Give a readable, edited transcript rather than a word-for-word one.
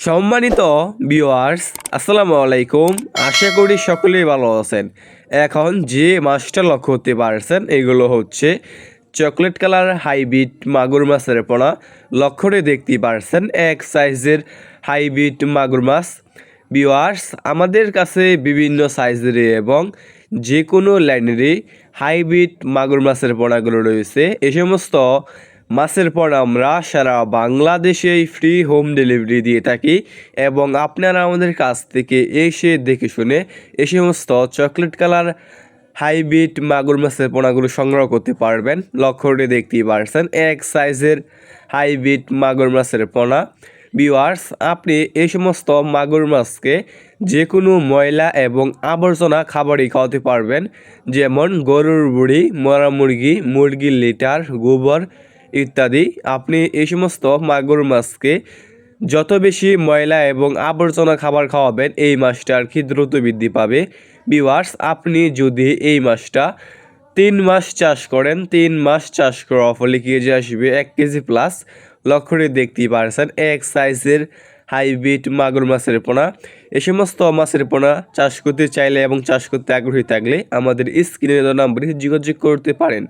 সম্মানিত ভিউয়ার্স, আসসালামু আলাইকুম। আশা করি সকলেই ভালো আছেন। এখন যে মাছটা লক্ষ্য করতে পারছেন এগুলো হচ্ছে চকলেট কালার হাইব্রিড মাগুর মাছের পোনা। লক্ষ্যটি দেখতে পারছেন এক সাইজের হাইব্রিড মাগুর মাছ। ভিউয়ার্স, আমাদের কাছে বিভিন্ন সাইজের এবং যে কোনো লাইনেরই হাইব্রিড মাগুর মাছের পোনাগুলো রয়েছে। এই সমস্ত মাছের পোনা আমরা সারা বাংলাদেশেই ফ্রি হোম ডেলিভারি দিয়ে থাকি এবং আপনারা আমাদের কাছ থেকে এসে দেখে শুনে এই সমস্ত চকলেট কালার হাইব্রিড মাগুর মাছের পোনাগুলো সংগ্রহ করতে পারবেন। লক্ষ্যটি দেখতেই পারছেন এক সাইজের হাইব্রিড মাগুর মাছের পোনা। ভিউয়ার্স, আপনি এই সমস্ত মাগুর মাছকে যে কোনো ময়লা এবং আবর্জনা খাবারই খাওয়াতে পারবেন, যেমন গরুর বুড়ি, মরা মুরগি, মুরগির লিটার, গোবর ইত্যাদি। আপনি এই সমস্ত মাগুর মাছকে যত বেশি ময়লা এবং আবর্জনা খাবার খাওয়াবেন এই মাছটা আর কি দ্রুত বৃদ্ধি পাবে। ভিউয়ার্স, আপনি যদি এই মাছটা 3 মাস চাষ করেন, 3 মাস চাষ করার ফলে কেজি আসবে 1 কেজি প্লাস। লক্ষ্যটি দেখতেই পারছেন এক সাইজের হাইব্রিড মাগুর মাছের পোনা। এই সমস্ত মাছের পোনা চাষ করতে চাইলে এবং চাষ করতে আগ্রহী থাকলে আমাদের স্ক্রিনে দেওয়া নম্বরে যোগাযোগ করতে পারেন।